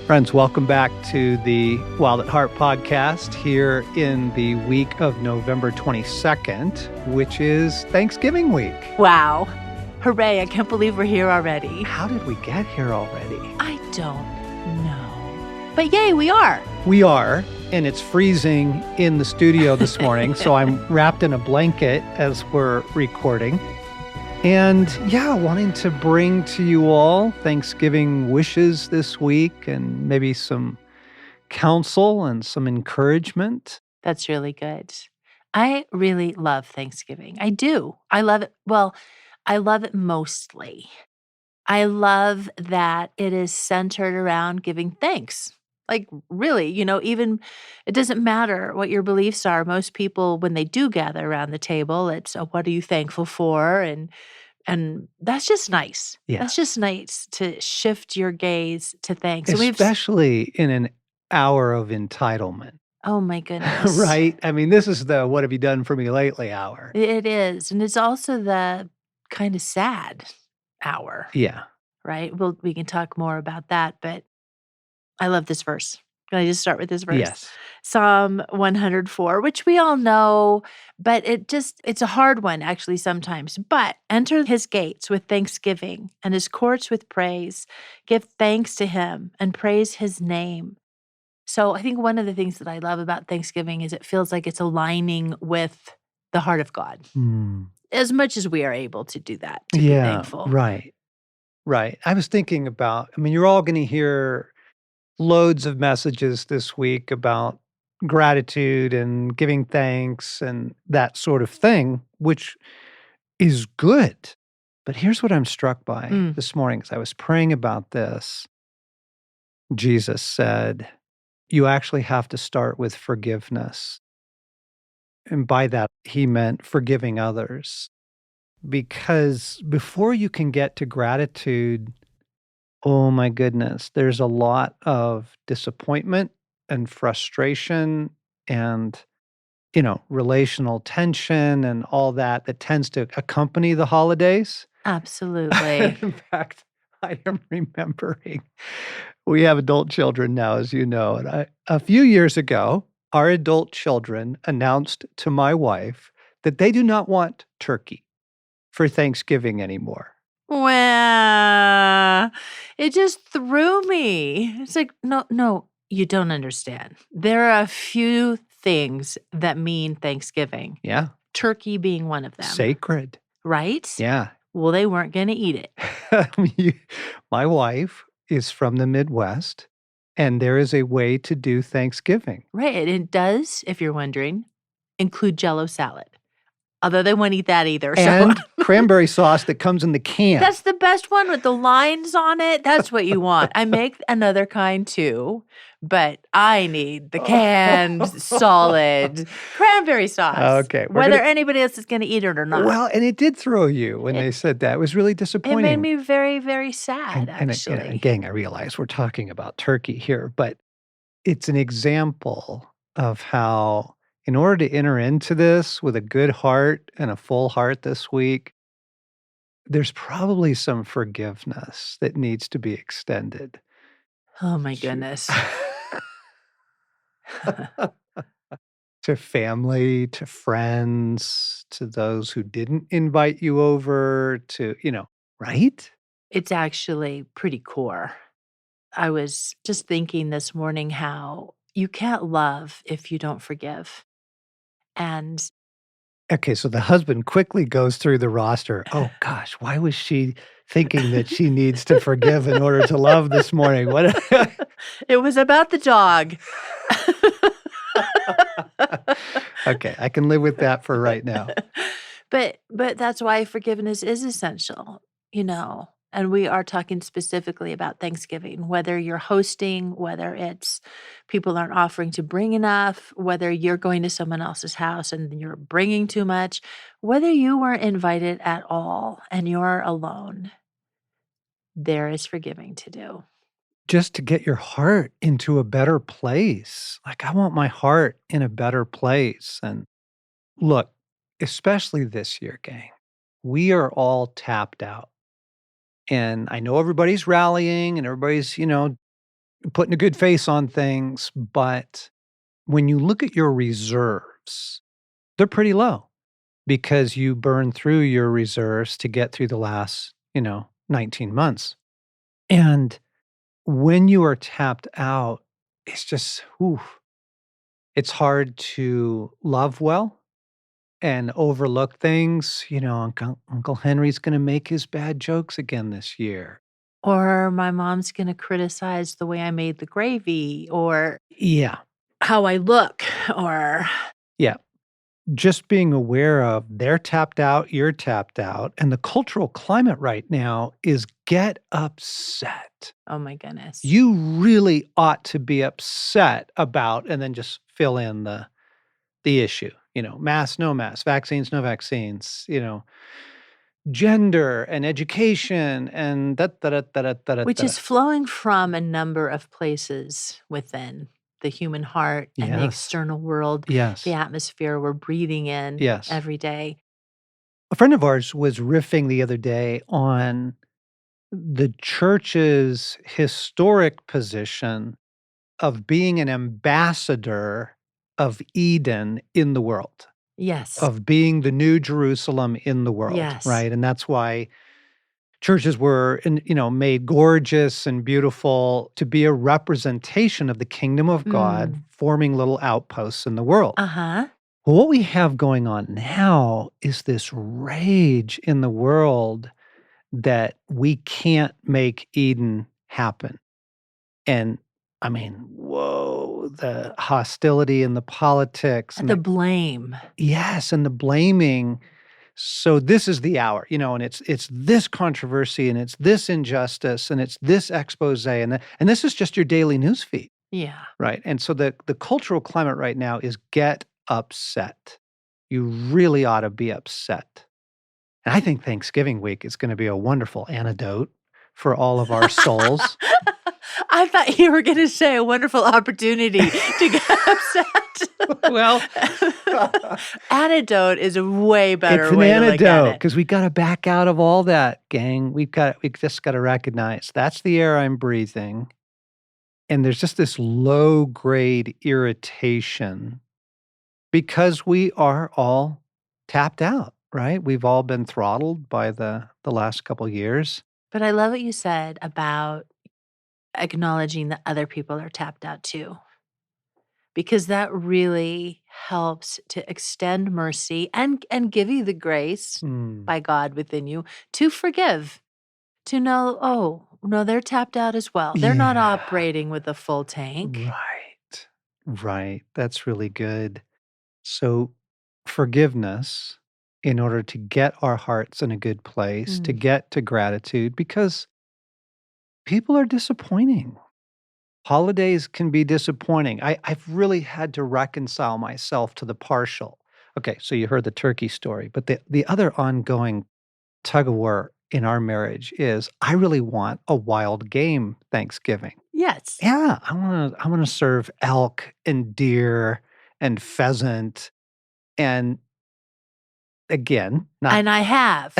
Friends, welcome back to the Wild at Heart podcast here in the week of November 22nd, which is Thanksgiving week. Wow. Hooray, I can't believe we're here already. How did we get here already? I don't know. But yay, we are. We are, and it's freezing in the studio this morning, so I'm wrapped in a blanket as we're recording. And yeah, wanting to bring to you all Thanksgiving wishes this week and maybe some counsel and some encouragement. That's really good. I really love Thanksgiving. I do. I love it. Well, I love it mostly. I love that it is centered around giving thanks. Like, really, even it doesn't matter what your beliefs are. Most people, when they do gather around the table, it's, what are you thankful for? And that's just nice. Yeah. That's just nice to shift your gaze to thanks. And Especially in an hour of entitlement. oh my goodness. Right? I mean, this is the what have you done for me lately hour. It is. And it's also the kind of sad hour, Yeah. right? We can talk more about that, but I love this verse. Can I just start with this verse? Yes. Psalm 104, which we all know, but it's a hard one actually sometimes. But enter his gates with thanksgiving and his courts with praise. Give thanks to him and praise his name. So I think one of the things that I love about Thanksgiving is it feels like it's aligning with the heart of God as much as we are able to do that, to be thankful. Right. I was thinking about, you're all going to hear loads of messages this week about gratitude and giving thanks and that sort of thing, which is good. But here's what I'm struck by this morning as I was praying about this. Jesus said, you actually have to start with forgiveness. And by that, he meant forgiving others. Because before you can get to gratitude, oh my goodness, there's a lot of disappointment and frustration and, relational tension and all that tends to accompany the holidays. Absolutely. In fact, I am remembering we have adult children now, as you know, and a few years ago, our adult children announced to my wife that they do not want turkey for Thanksgiving anymore. Well, it just threw me. It's like, no, you don't understand. There are a few things that mean Thanksgiving. Yeah. Turkey being one of them. Sacred. Right? Yeah. Well, they weren't going to eat it. My wife is from the Midwest, and there is a way to do Thanksgiving. Right. And it does, if you're wondering, include Jell-O salad. Although they won't eat that either. And cranberry sauce that comes in the can. That's the best one with the lines on it. That's what you want. I make another kind too, but I need the canned, solid cranberry sauce. Okay. Whether anybody else is going to eat it or not. Well, and it did throw you when they said that. It was really disappointing. It made me very, very sad, actually. And again, I realize we're talking about turkey here, but it's an example of how in order to enter into this with a good heart and a full heart this week, there's probably some forgiveness that needs to be extended. Oh, my goodness. To family, to friends, to those who didn't invite you over, to, right? It's actually pretty core. I was just thinking this morning how you can't love if you don't forgive. And okay, so the husband quickly goes through the roster. Oh gosh, why was she thinking that she needs to forgive in order to love this morning? What? It was about the dog. Okay, I can live with that for right now. But that's why forgiveness is essential, And we are talking specifically about Thanksgiving, whether you're hosting, whether it's people aren't offering to bring enough, whether you're going to someone else's house and you're bringing too much, whether you weren't invited at all and you're alone, there is forgiving to do. Just to get your heart into a better place. Like, I want my heart in a better place. And look, especially this year, gang, we are all tapped out. And I know everybody's rallying and everybody's, putting a good face on things, but when you look at your reserves, they're pretty low because you burn through your reserves to get through the last, 19 months. And when you are tapped out, it's just, oof, it's hard to love well and overlook things. Uncle Henry's going to make his bad jokes again this year. Or my mom's gonna criticize the way I made the gravy or Yeah. how I look or Yeah. Just being aware of they're tapped out, you're tapped out, and the cultural climate right now is get upset. oh my goodness. You really ought to be upset about and then just fill in the issue, mask, no mask, vaccines, no vaccines, gender and education and da da da da da da da Which da. is flowing from a number of places within the human heart and the Yes. external world, the Yes. atmosphere we're breathing in Yes. every day. A friend of ours was riffing the other day on the church's historic position of being an ambassador of Eden in the world, Yes. of being the new Jerusalem in the world, Yes. right? And that's why churches were, made gorgeous and beautiful to be a representation of the kingdom of God, Mm. forming little outposts in the world. Uh-huh. Well, what we have going on now is this rage in the world that we can't make Eden happen. And I mean, whoa, the hostility and the politics and The blame. yes, and the blaming. So this is the hour, and it's this controversy and it's this injustice and it's this expose and this is just your daily news feed, Yeah. right? And so the cultural climate right now is get upset. You really ought to be upset. And I think Thanksgiving week is gonna be a wonderful antidote for all of our souls. I thought you were gonna say a wonderful opportunity to get upset. Well, Antidote is a way it's better an way to look at antidote it. because we gotta back out of all that, gang. We just gotta recognize that's the air I'm breathing, and there's just this low grade irritation because we are all tapped out, right? We've all been throttled by the last couple years. But I love what you said about acknowledging that other people are tapped out too, because that really helps to extend mercy and give you the grace Mm, by God within you to forgive, to know, oh, no, they're tapped out as well. They're not yeah. operating with a full tank. Right. Right. That's really good. So, forgiveness in order to get our hearts in a good place, to Mm. get to gratitude, because people are disappointing. Holidays can be disappointing. I've really had to reconcile myself to the partial. Okay, so you heard the turkey story, but the other ongoing tug of war in our marriage is I really want a wild game Thanksgiving. Yes. Yeah, I wanna serve elk and deer and pheasant, and again, not And I have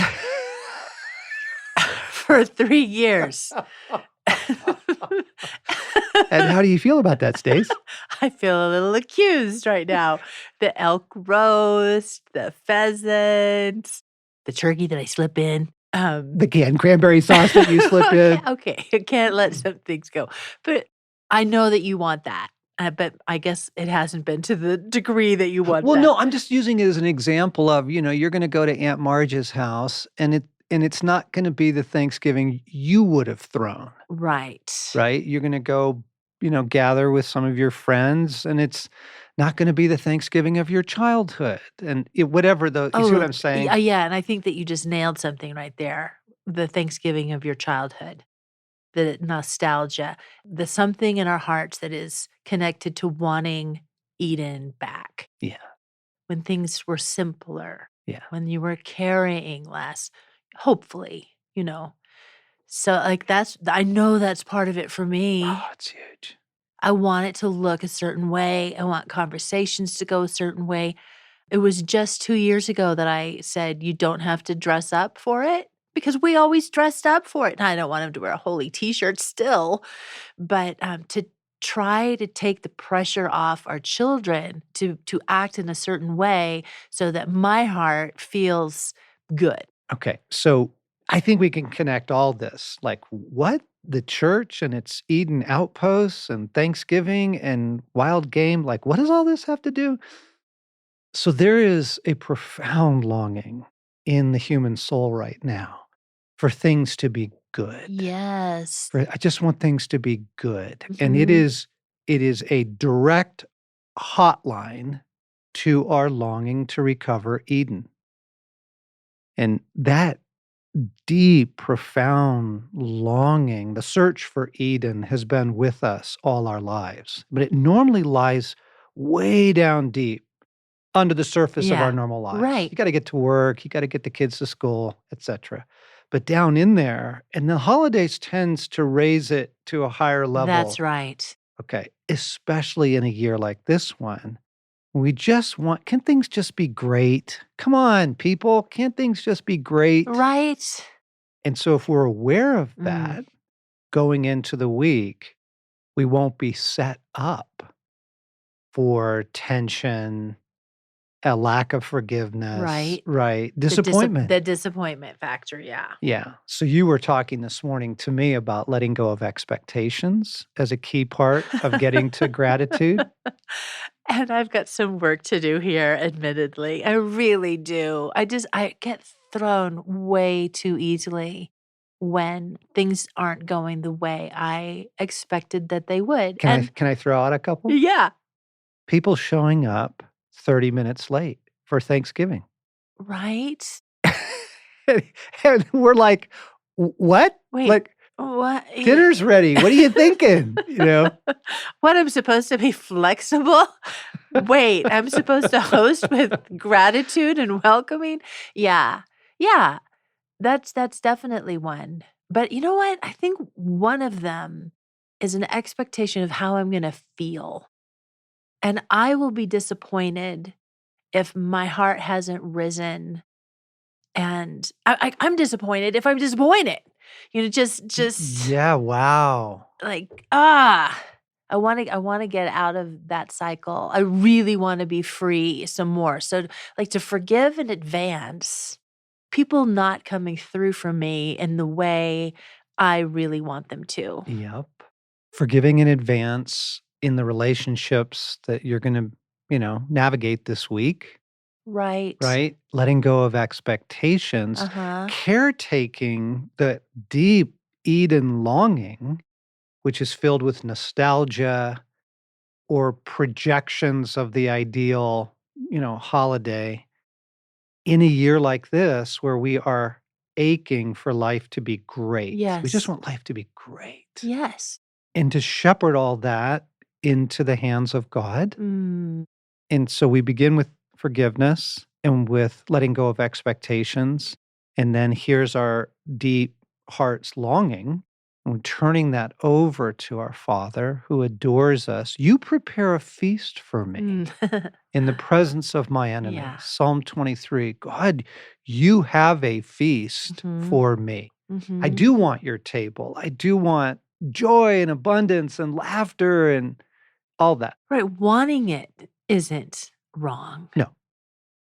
for 3 years. And how do you feel about that, Stace? I feel a little accused right now. The elk roast, the pheasant, the turkey that I slip in. The canned cranberry sauce that you slip in? Okay, I can't let some things go. But I know that you want that. But I guess it hasn't been to the degree that you want Well, that. no, I'm just using it as an example of, you're gonna go to Aunt Marge's house, and it's not gonna be the Thanksgiving you would have thrown, Right. right? You're gonna go, gather with some of your friends, and it's not gonna be the Thanksgiving of your childhood, and whatever the you see what Oh, I'm saying? yeah, and I think that you just nailed something right there. The Thanksgiving of your childhood, the nostalgia, the something in our hearts that is connected to wanting Eden back. Yeah, When things were simpler, yeah. when you were carrying less, hopefully, So, like, I know that's part of it for Oh, me. it's huge. I want it to look a certain way. I want conversations to go a certain way. It was just 2 years ago that I said, "You don't have to dress up for it." because we always dressed up for it. And I don't want him to wear a holy t-shirt still, but, to try to take the pressure off our children to act in a certain way so that my heart feels good. Okay, so I think we can connect all this. Like, what? The church and its Eden outposts and Thanksgiving and wild game? Like, what does all this have to do? So, there is a profound longing in the human soul right now for things to be good. Yes. I just want things to be good. And Mhm. it is a direct hotline to our longing to recover Eden. And that deep, profound longing, the search for Eden has been with us all our lives, but it normally lies way down deep under the surface of our Yeah. normal lives. You Right. gotta get to work, you gotta get the kids to school, etcetera. But down in there, and the holidays tends to raise it to a higher That's level, right. okay, especially in a year like this one. We just want, can things just be great? Come on, people, can't things just be great? Right? And so if we're aware of Mm. that going into the week, we won't be set up for tension, a lack of forgiveness, Right. right? Disappointment. The disappointment factor, yeah. Yeah. So you were talking this morning to me about letting go of expectations as a key part of getting to gratitude. And I've got some work to do here, admittedly. I really do. I get thrown way too easily when things aren't going the way I expected that they would. And Can I throw out a couple? yeah, People showing up 30 minutes late for Thanksgiving. right? And we're like, What? Wait, Like, what? dinner's ready. What are you thinking?" You know? What, I'm supposed to be flexible? Wait, I'm supposed to host with gratitude and welcoming? Yeah. Yeah. That's definitely one. But you know what? I think one of them is an expectation of how I'm gonna feel. And I will be disappointed if my heart hasn't risen, and I'm disappointed if I'm disappointed. Just Yeah, wow. like, I wanna get out of that cycle. I really wanna be free some more. So, like, to forgive in advance people not coming through for me in the way I really want them to. Yep. Forgiving in advance in the relationships that you're gonna, navigate this week, Right. right? Letting go of expectations, Uh-huh. caretaking the deep Eden longing, which is filled with nostalgia or projections of the ideal, holiday in a year like this where we are aching for life to be great. We just Yes. want life to be great. Yes. And to shepherd all that into the hands of God. Mm. And so we begin with forgiveness and with letting go of expectations. And then here's our deep heart's longing. And we're turning that over to our Father who adores us. You prepare a feast for me Mm. in the presence of my enemies. Yeah. Psalm 23. God, you have a feast Mhm. for me. I Mhm. do want your table. I do want joy and abundance and laughter and all that. Right, wanting it isn't wrong. No.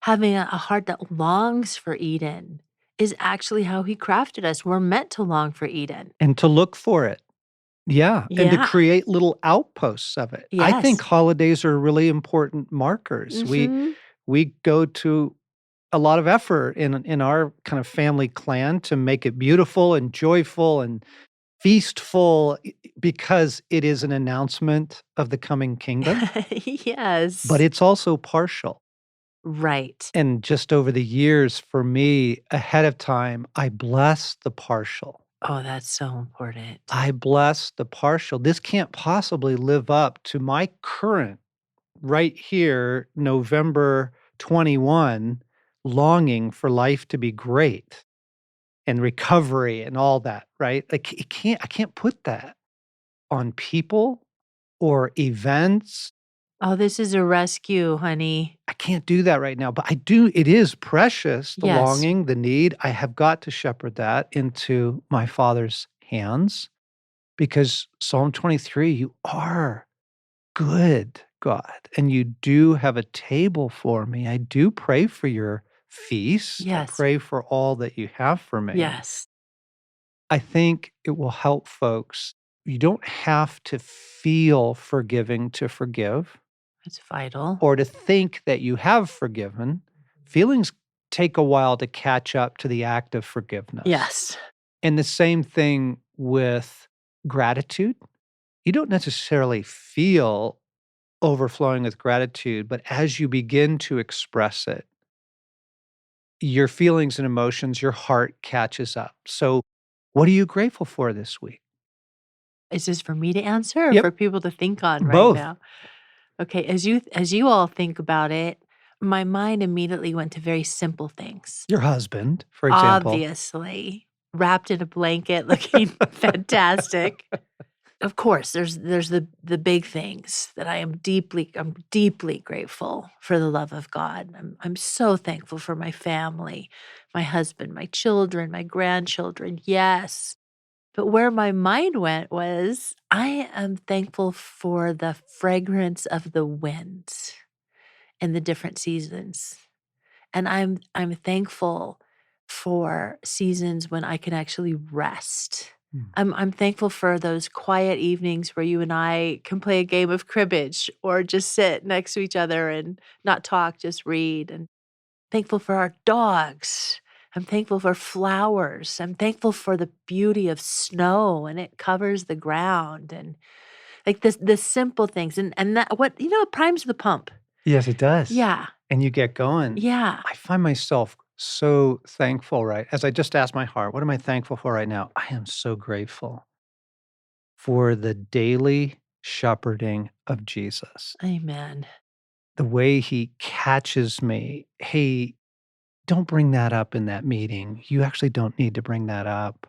Having a heart that longs for Eden is actually how he crafted us. We're meant to long for Eden. And to look for it. Yeah. And to Yeah. create little outposts of it. I think Yes. holidays are really important markers. Mhm. We go to a lot of effort in our kind of family clan to make it beautiful and joyful and feastful because it is an announcement of the coming kingdom, but Yes. it's also partial. Right. And just over the years, for me, ahead of time, I bless the partial. Oh, that's so important. I bless the partial. This can't possibly live up to my current, right here, November 21, longing for life to be great and recovery and all that, right? Like, I can't put that on people or events Oh, this is a rescue, honey. I can't do that right now, but I do it is precious, the Yes. longing, the need. I have got to shepherd that into my Father's hands because Psalm 23, you are good, God, and you do have a table for me. I do pray for your feast. I Yes. pray for all that you have for me. Yes. I think it will help folks. You don't have to feel forgiving to forgive It's vital. or to think that you have forgiven. Feelings take a while to catch up to the act of forgiveness. Yes. And the same thing with gratitude. You don't necessarily feel overflowing with gratitude, but as you begin to express it, your feelings and emotions, your heart catches up. So, what are you grateful for this week? Is this for me to answer or Yep, for people to think on right both. now? Okay, as you all think about it, my mind immediately went to very simple things. Your husband, for example. Obviously, wrapped in a blanket, looking fantastic. Of course, there's the big things that I'm deeply grateful for the love of God. I'm so thankful for my family, my husband, my children, my grandchildren. Yes. But where my mind went was I am thankful for the fragrance of the wind in the different seasons. And I'm thankful for seasons when I can actually rest. Mm. I'm thankful for those quiet evenings where you and I can play a game of cribbage or just sit next to each other and not talk, just read. And thankful for our dogs. I'm thankful for flowers. I'm thankful for the beauty of snow and it covers the ground and like the simple things and that what it primes the pump. Yes, it does. Yeah. And you get going. Yeah. I find myself so thankful, right? As I just asked my heart, what am I thankful for right now? I am so grateful for the daily shepherding of Jesus, Amen. the way he catches me. Hey, don't bring that up in that meeting. You actually don't need to bring that up.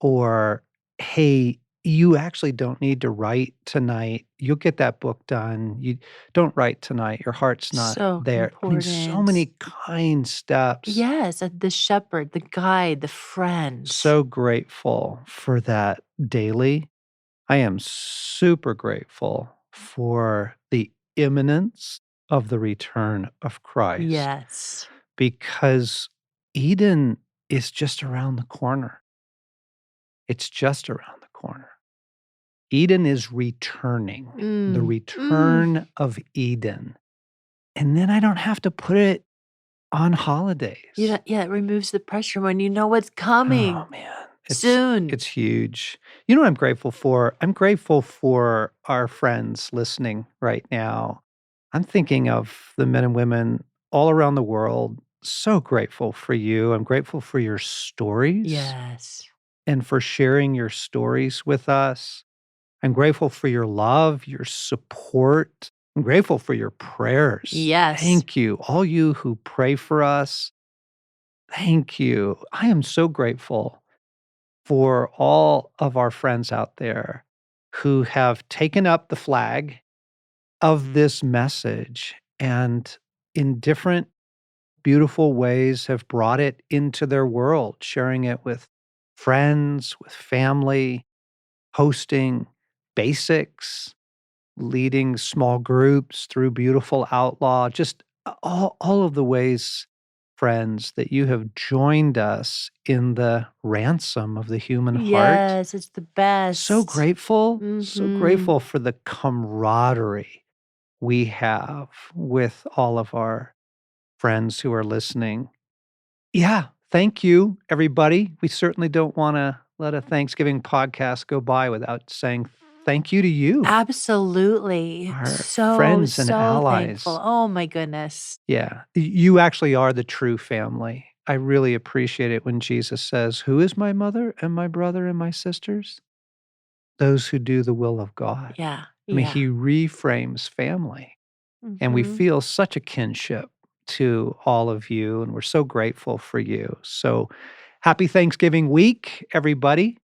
Or, hey, you actually don't need to write tonight. You'll get that book done. You don't write tonight. Your heart's not So there. I mean, so important. many kind steps. Yes, the shepherd, the guide, the friend. So grateful for that daily. I am super grateful for the imminence of the return of Christ Yes. because Eden is just around the corner. It's just around the corner. Eden is returning, the Mm, mm. return of Eden. And then I don't have to put it on holidays. Yeah, it removes the pressure when you know what's Oh, coming man. soon. It's huge. You know what I'm grateful for? I'm grateful for our friends listening right now. I'm thinking of the men and women all around the world. So grateful for you. I'm grateful for your stories Yes. and for sharing your stories with us. I'm grateful for your love, your support. I'm grateful for your prayers. Yes. Thank you. All you who pray for us, thank you. I am so grateful for all of our friends out there who have taken up the flag of this message and in different beautiful ways have brought it into their world, sharing it with friends, with family, hosting basics, leading small groups through Beautiful Outlaw, just all of the ways, friends, that you have joined us in the ransom of the human heart. Yes, it's the best. So Mhm. grateful for the camaraderie we have with all of our friends who are listening. Yeah, thank you, everybody. We certainly don't wanna let a Thanksgiving podcast go by without saying thank you to you. Absolutely. Our So, friends and so thankful. allies. Oh my goodness. Yeah, you actually are the true family. I really appreciate it when Jesus says, "Who is my mother and my brother and my sisters? Those who do the will of God." Yeah, I mean, yeah. he reframes family, and we Mhm. feel such a kinship to all of you, and we're so grateful for you. So, happy Thanksgiving week, everybody.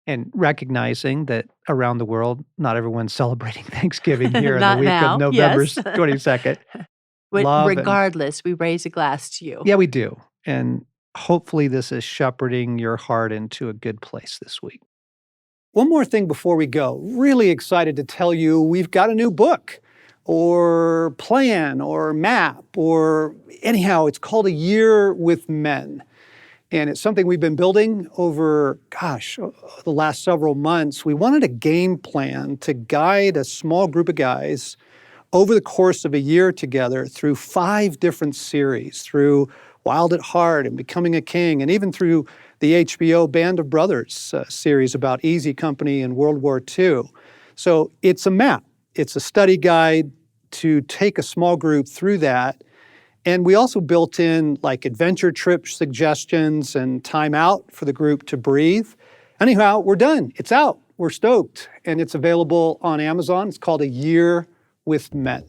and recognizing that around the world, not everyone's celebrating Thanksgiving here in the Not week of now, November yes. 22nd. But Love and regardless, we raise a glass to you. yeah, we do. And hopefully this is shepherding your heart into a good place this week. One more thing before we go. Really excited to tell you we've got a new book or plan or map or anyhow, it's called A Year with Men. And it's something we've been building over, the last several months. We wanted a game plan to guide a small group of guys over the course of a year together through 5 different series, through Wild at Heart and Becoming a King, and even through the HBO Band of Brothers series about Easy Company and World War II. So it's a map. It's a study guide to take a small group through that. And we also built in like adventure trip suggestions and time out for the group to breathe. Anyhow, we're done. It's out. We're stoked. And it's available on Amazon. It's called A Year with Men.